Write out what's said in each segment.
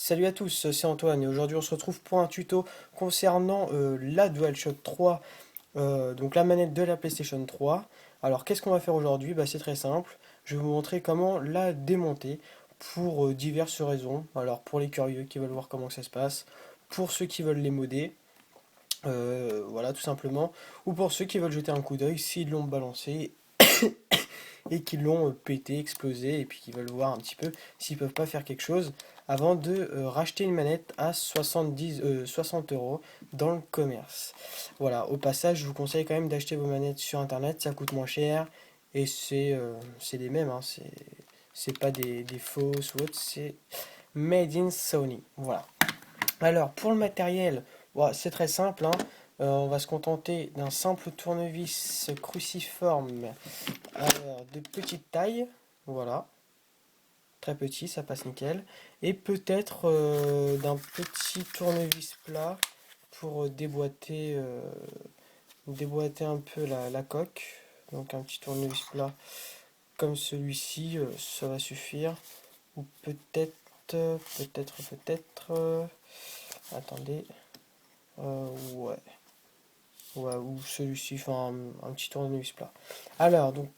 Salut à tous, c'est Antoine et aujourd'hui on se retrouve pour un tuto concernant la DualShock 3, donc la manette de la PlayStation 3. Alors qu'est-ce qu'on va faire aujourd'hui? C'est très simple, je vais vous montrer comment la démonter pour diverses raisons. Alors pour les curieux qui veulent voir comment ça se passe, pour ceux qui veulent les modder, voilà tout simplement, ou pour ceux qui veulent jeter un coup d'œil s'ils l'ont balancé et qui l'ont pété, explosé, et puis qui veulent voir un petit peu s'ils peuvent pas faire quelque chose avant de racheter une manette à 60 euros dans le commerce. Voilà, au passage, je vous conseille quand même d'acheter vos manettes sur internet, ça coûte moins cher, et c'est les mêmes, hein, c'est pas des fausses ou autres, c'est Made in Sony. Voilà. Alors, pour le matériel, bon, c'est très simple, hein. On va se contenter d'un simple tournevis cruciforme de petite taille, voilà, très petit, ça passe nickel, et peut-être d'un petit tournevis plat pour déboîter un peu la coque. Donc un petit tournevis plat comme celui-ci, ça va suffire. Ou attendez, ouais, ouais, ou celui-ci, enfin un petit tournevis plat. Alors, donc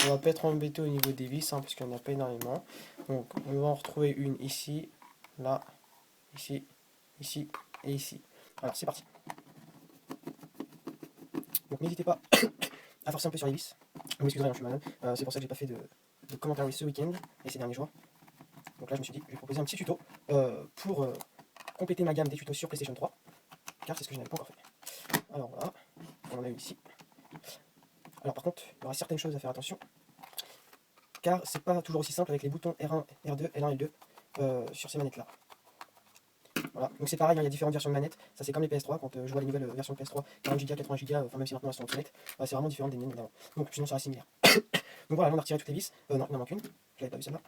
on va pas être embêté au niveau des vis, hein, parce qu'il n'y en a pas énormément. Donc on va en retrouver une ici, là, ici, ici et ici. Alors c'est parti. Donc n'hésitez pas à forcer un peu sur les vis. Vous m'excuserez, hein, je suis malade. C'est pour ça que j'ai pas fait de commentaires ce week-end et ces derniers jours. Donc là je me suis dit, je vais proposer un petit tuto pour compléter ma gamme des tutos sur PlayStation 3, car c'est ce que je n'avais pas encore fait. Alors voilà, on en a une ici. Alors par contre, il y aura certaines choses à faire attention, car c'est pas toujours aussi simple avec les boutons R1, R2, L1 et L2 sur ces manettes là. Voilà, donc c'est pareil, hein, il y a différentes versions de manettes, ça c'est comme les PS3, quand je vois les nouvelles versions de PS3, 40 Go, 80 Go, enfin même si maintenant elles sont obsolètes, c'est vraiment différent des miennes d'avant. Donc sinon ça reste similaire. Donc voilà, là on a retiré toutes les vis, non, il en manque une, je l'avais pas vu celle-là.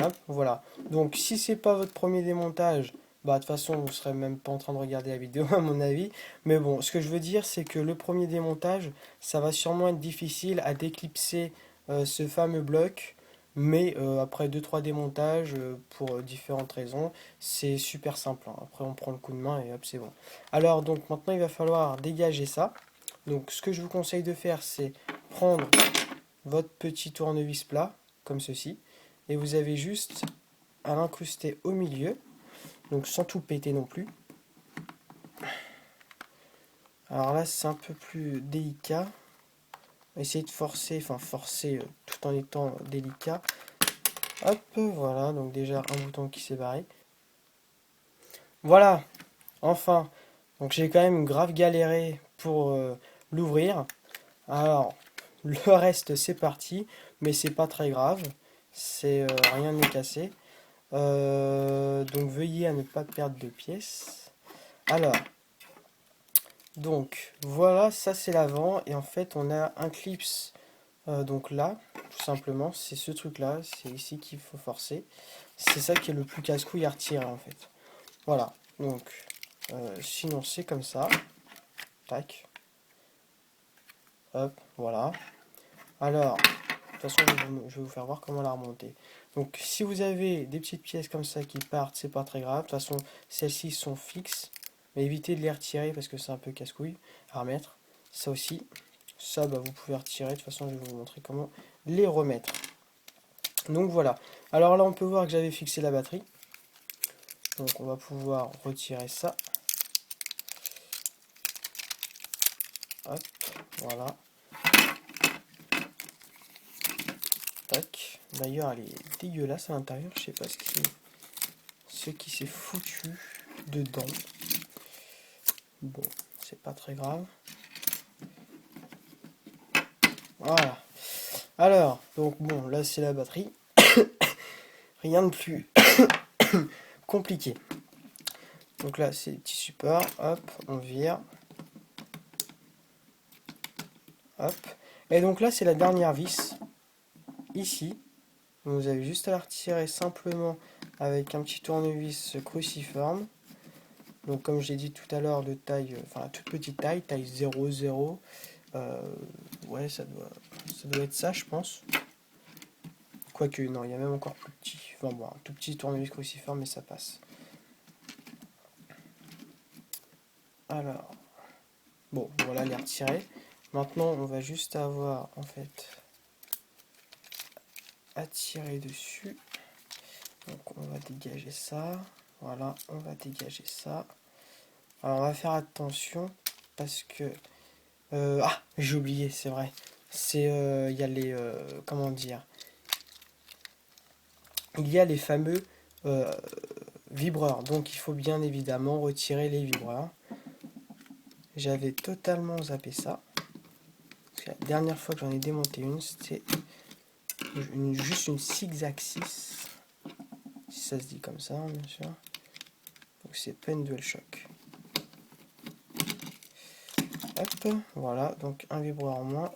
Hop, voilà, donc si c'est pas votre premier démontage, de toute façon vous serez même pas en train de regarder la vidéo à mon avis, mais bon, ce que je veux dire c'est que le premier démontage, ça va sûrement être difficile à déclipser ce fameux bloc, mais après deux trois démontages, pour différentes raisons, c'est super simple, hein. Après on prend le coup de main et hop c'est bon. Alors donc maintenant il va falloir dégager ça, donc ce que je vous conseille de faire c'est prendre votre petit tournevis plat, comme ceci, et vous avez juste à l'incruster au milieu, donc sans tout péter non plus. Alors là c'est un peu plus délicat, essayez de forcer, enfin forcer tout en étant délicat. Hop, voilà, donc déjà un bouton qui s'est barré. Voilà, enfin, donc j'ai quand même grave galéré pour l'ouvrir. Alors, le reste c'est parti, mais c'est pas très grave, c'est rien n'est cassé. Donc veuillez à ne pas perdre de pièces. Alors, donc voilà, ça c'est l'avant, et en fait on a un clips, donc là, tout simplement, c'est ce truc là, c'est ici qu'il faut forcer. C'est ça qui est le plus casse-couille à retirer en fait. Voilà, donc sinon c'est comme ça, tac, hop, voilà. Alors, de toute façon je vais vous faire voir comment la remonter. Donc si vous avez des petites pièces comme ça qui partent, c'est pas très grave. De toute façon, celles-ci sont fixes, mais évitez de les retirer parce que c'est un peu casse-couille à remettre. Ça aussi, ça vous pouvez retirer. De toute façon, je vais vous montrer comment les remettre. Donc voilà. Alors là, on peut voir que j'avais fixé la batterie. Donc on va pouvoir retirer ça. Hop, voilà. Tac. D'ailleurs, elle est dégueulasse à l'intérieur. Je sais pas ce qui s'est foutu dedans. Bon, c'est pas très grave. Voilà. Alors, donc bon, là c'est la batterie. Rien de plus compliqué. Donc là c'est les petits supports. Hop, on vire. Hop. Et donc là c'est la dernière vis. Ici. Vous avez juste à la retirer simplement avec un petit tournevis cruciforme. Donc comme j'ai dit tout à l'heure, de taille, enfin toute petite taille, taille 0,0. Ouais, ça doit être ça, je pense. Quoique, non, il y a même encore plus petit. Enfin bon, un tout petit tournevis cruciforme, mais ça passe. Alors, bon, voilà les retirer. Maintenant, on va juste avoir, en fait, à tirer dessus. Donc, on va dégager ça. Voilà, on va dégager ça. Alors, on va faire attention parce que... ah, j'ai oublié, c'est vrai. Il y a les... comment dire? Il y a les fameux euh, vibreurs. Donc, il faut bien évidemment retirer les vibreurs. J'avais totalement zappé ça. Parce que la dernière fois que j'en ai démonté une, c'était juste une six axis. Si ça se dit comme ça, bien sûr. Donc, c'est pas une DualShock. Hop, voilà, donc un vibreur en moins.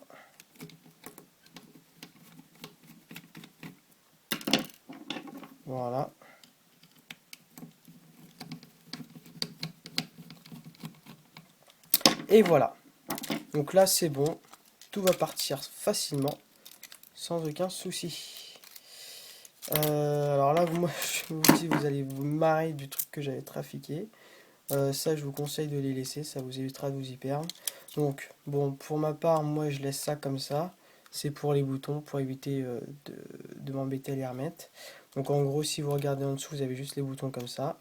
Voilà. Et voilà. Donc là, c'est bon. Tout va partir facilement, sans aucun souci. Alors là, moi, je vous dis, vous allez vous marrer du truc que j'avais trafiqué. Ça, je vous conseille de les laisser, ça vous évitera de vous y perdre. Donc, bon, pour ma part, moi, je laisse ça comme ça. C'est pour les boutons, pour éviter de m'embêter à les remettre. Donc, en gros, si vous regardez en dessous, vous avez juste les boutons comme ça.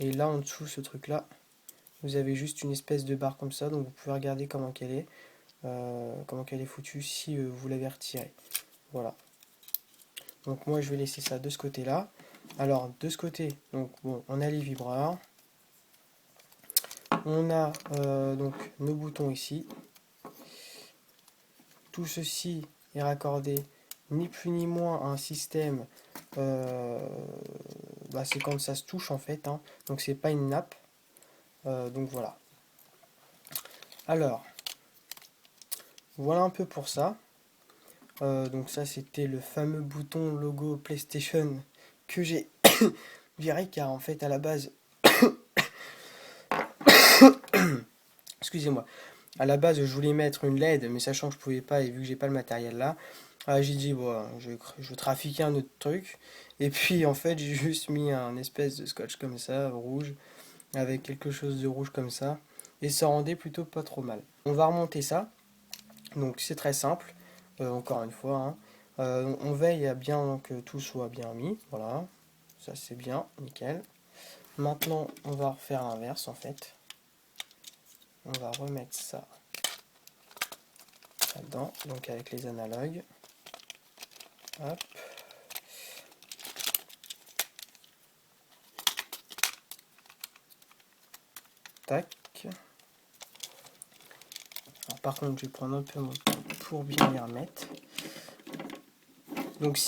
Et là, en dessous, ce truc-là, vous avez juste une espèce de barre comme ça. Donc, vous pouvez regarder comment qu'elle est foutue si vous l'avez retirée. Voilà. Donc, moi, je vais laisser ça de ce côté-là. Alors, de ce côté, donc, bon, on a les vibreurs. On a donc nos boutons ici. Tout ceci est raccordé ni plus ni moins à un système. C'est quand ça se touche en fait. Hein. Donc c'est pas une nappe. Donc voilà. Alors, voilà un peu pour ça. Donc ça c'était le fameux bouton logo PlayStation que j'ai viré car en fait à la base, excusez-moi, à la base je voulais mettre une LED mais sachant que je pouvais pas et vu que j'ai pas le matériel là, j'ai dit bon je vais trafiquer un autre truc et puis en fait j'ai juste mis un espèce de scotch comme ça rouge avec quelque chose de rouge comme ça et ça rendait plutôt pas trop mal. On va remonter ça, donc c'est très simple, encore une fois, hein. On veille à bien que tout soit bien mis, voilà, ça c'est bien, nickel. Maintenant on va refaire l'inverse en fait, on va remettre ça là-dedans, donc avec les analogues, hop. Tac. Alors, par contre, je vais prendre un peu mon temps pour bien les remettre. Donc,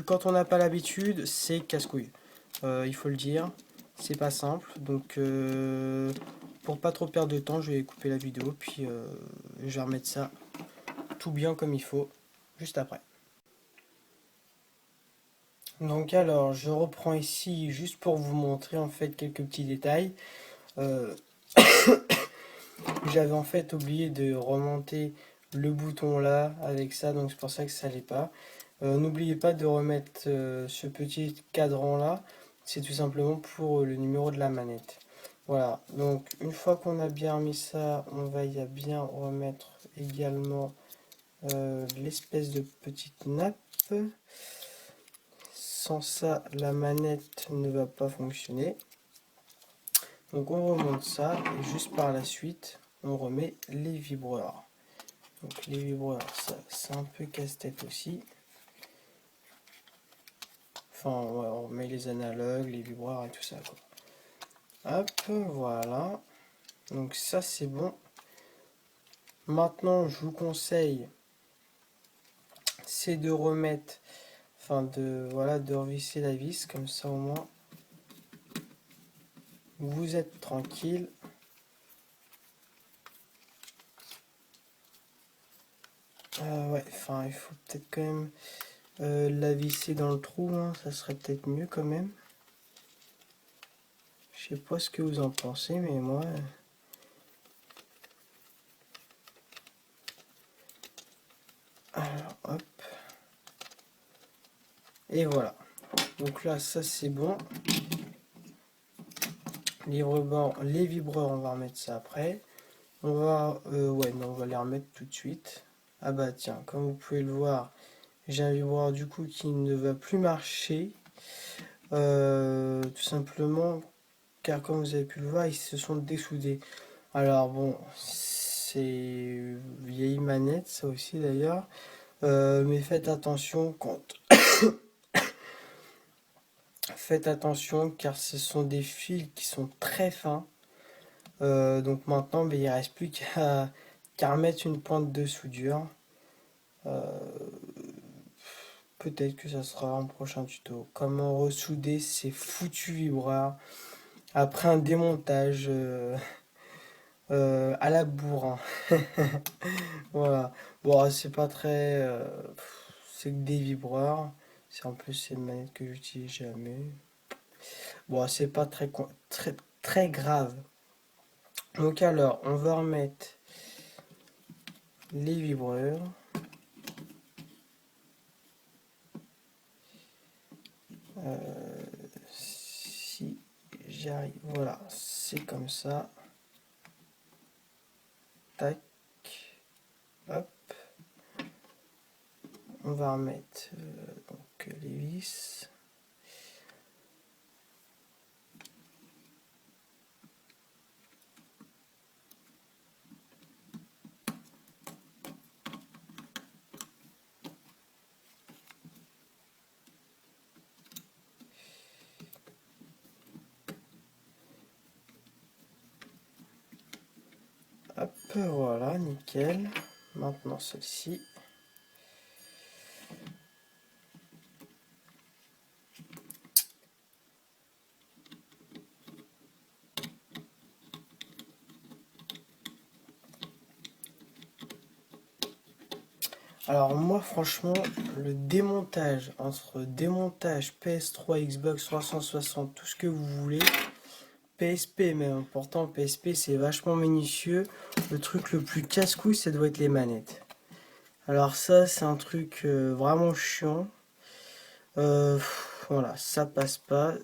quand on n'a pas l'habitude, c'est casse-couille. Il faut le dire, c'est pas simple. Donc, pour pas trop perdre de temps, je vais couper la vidéo, puis je vais remettre ça tout bien comme il faut, juste après. Donc, alors, je reprends ici juste pour vous montrer en fait quelques petits détails. Euh, J'avais en fait oublié de remonter le bouton là avec ça, donc c'est pour ça que ça n'allait pas. N'oubliez pas de remettre ce petit cadran là, c'est tout simplement pour le numéro de la manette. Voilà, donc une fois qu'on a bien mis ça, on va y bien remettre également l'espèce de petite nappe. Sans ça, la manette ne va pas fonctionner. Donc on remonte ça et juste par la suite, on remet les vibreurs. Donc les vibreurs, ça c'est un peu casse-tête aussi. Enfin, ouais, on remet les analogues, les vibreurs et tout ça, quoi. Hop, voilà. Donc ça c'est bon. Maintenant, je vous conseille, c'est de remettre, de revisser la vis, comme ça au moins, vous êtes tranquille. Ouais, enfin, il faut peut-être quand même la visser dans le trou, hein, ça serait peut-être mieux quand même. Je sais pas ce que vous en pensez, mais moi... Alors, hop. Et voilà. Donc là, ça c'est bon. Les vibreurs, on va remettre ça après. On va, ouais, non, on va les remettre tout de suite. Ah bah tiens, comme vous pouvez le voir, j'ai un vibreur du coup qui ne va plus marcher. Tout simplement car comme vous avez pu le voir, ils se sont dessoudés. Alors bon, c'est vieille manette, ça aussi d'ailleurs. Mais faites attention faites attention car ce sont des fils qui sont très fins. Donc maintenant, il ne reste plus qu'à remettre une pointe de soudure. Euh, Peut-être que ça sera un prochain tuto. Comment ressouder ces foutus vibreurs après un démontage à la bourre, hein. Voilà. Bon, c'est pas très. C'est que des vibreurs. C'est un peu ces manettes que j'utilise jamais. Bon, c'est pas très grave. Donc alors, on va remettre les vibreurs. Si j'arrive, voilà, c'est comme ça. Tac, hop. On va remettre donc les vis. Hop, voilà, nickel. Maintenant celle-ci. Alors moi franchement, le démontage, entre démontage PS3, Xbox 360, tout ce que vous voulez, PSP même, pourtant PSP c'est vachement minutieux, le truc le plus casse-couille ça doit être les manettes. Alors ça c'est un truc vraiment chiant. Voilà, ça passe pas.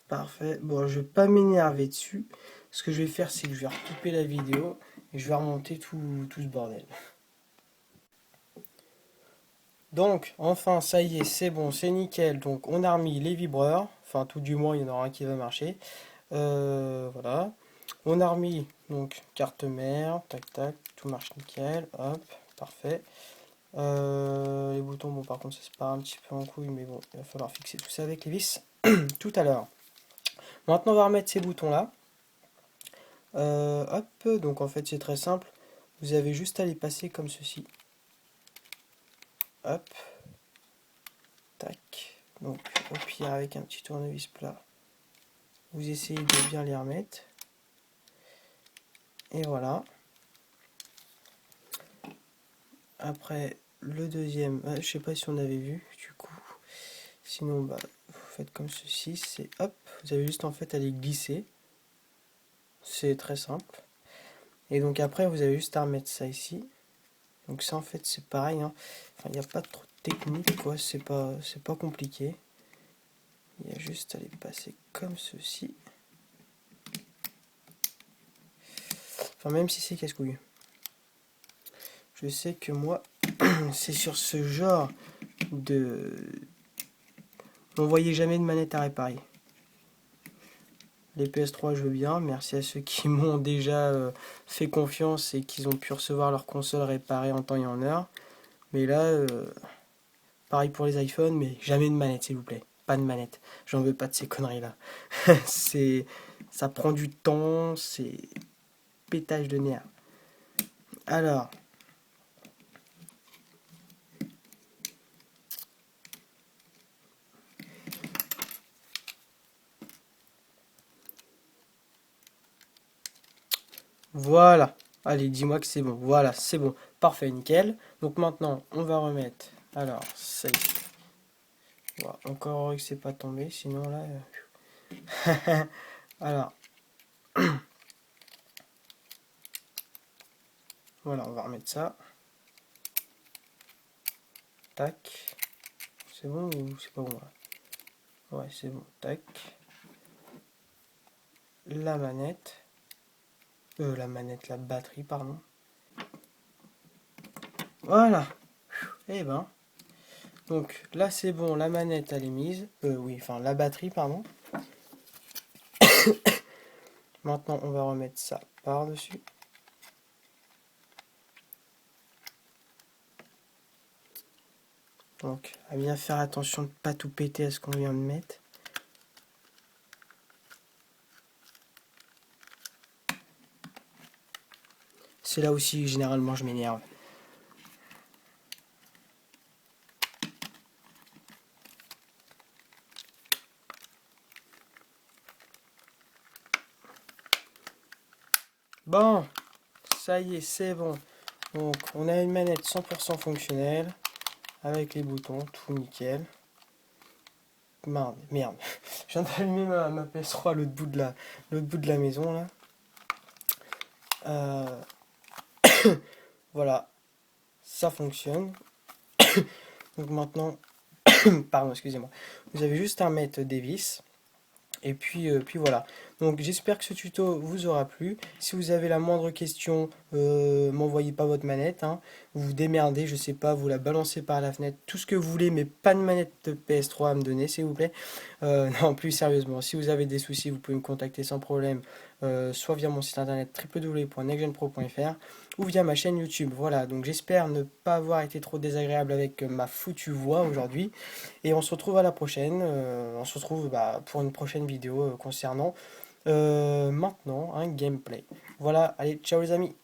Parfait. Bon, je vais pas m'énerver dessus. Ce que je vais faire, c'est que je vais recouper la vidéo et je vais remonter tout ce bordel. Donc, enfin, ça y est, c'est bon, c'est nickel. Donc, on a remis les vibreurs. Enfin, tout du moins, il y en aura un qui va marcher. Voilà. On a remis, donc, carte mère. Tac, tac. Tout marche nickel. Hop, parfait. Les boutons, bon, par contre, ça se part un petit peu en couille. Mais bon, il va falloir fixer tout ça avec les vis tout à l'heure. Maintenant, on va remettre ces boutons-là. Hop, donc en fait c'est très simple. Vous avez juste à les passer comme ceci. Hop, tac. Donc au pire avec un petit tournevis plat, vous essayez de bien les remettre. Et voilà. Après le deuxième, je sais pas si on avait vu du coup. Sinon bah vous faites comme ceci, c'est hop, vous avez juste en fait à les glisser. C'est très simple. Et donc après vous avez juste à remettre ça ici. Donc ça en fait c'est pareil, hein. Enfin il n'y a pas trop de technique quoi, c'est pas compliqué. Il y a juste à les passer comme ceci. Enfin même si c'est casse-couille. Je sais que moi c'est sur ce genre de... On voyait jamais de manette à réparer. Les PS3 je veux bien, merci à ceux qui m'ont déjà fait confiance et qui ont pu recevoir leur console réparée en temps et en heure. Mais là, pareil pour les iPhones, mais jamais de manette s'il vous plaît. Pas de manette. J'en veux pas de ces conneries là. Ça prend du temps, c'est pétage de nerfs. Alors, voilà. Allez, dis-moi que c'est bon. Voilà, c'est bon. Parfait, nickel. Donc maintenant, on va remettre. Alors, ça y est. Voilà, encore heureux que c'est pas tombé, sinon là. Alors, voilà, on va remettre ça. tac. C'est bon ou c'est pas bon là? Ouais, c'est bon, tac. La manette. La batterie, pardon. Voilà. Et ben. Donc là c'est bon, la manette elle est mise. Oui, enfin la batterie, pardon. Maintenant on va remettre ça par-dessus. Donc à bien faire attention de ne pas tout péter à ce qu'on vient de mettre. C'est là aussi généralement je m'énerve. Bon, ça y est, c'est bon. Donc on a une manette 100% fonctionnelle, avec les boutons, tout nickel. Merde, merde. Je viens d'allumer ma PS3 à l'autre bout de la maison là. Voilà, ça fonctionne. Donc maintenant, pardon, excusez-moi. Vous avez juste à mettre des vis. Et puis voilà. Donc j'espère que ce tuto vous aura plu. Si vous avez la moindre question, m'envoyez pas votre manette, hein. Vous vous démerdez, je sais pas, vous la balancez par la fenêtre, tout ce que vous voulez, mais pas de manette de PS3 à me donner, s'il vous plaît. Non, plus sérieusement, si vous avez des soucis, vous pouvez me contacter sans problème, soit via mon site internet www.nextgenpro.fr ou via ma chaîne YouTube. Voilà, donc j'espère ne pas avoir été trop désagréable avec ma foutue voix aujourd'hui. Et on se retrouve à la prochaine. On se retrouve pour une prochaine vidéo concernant maintenant un gameplay. Voilà, allez, ciao les amis!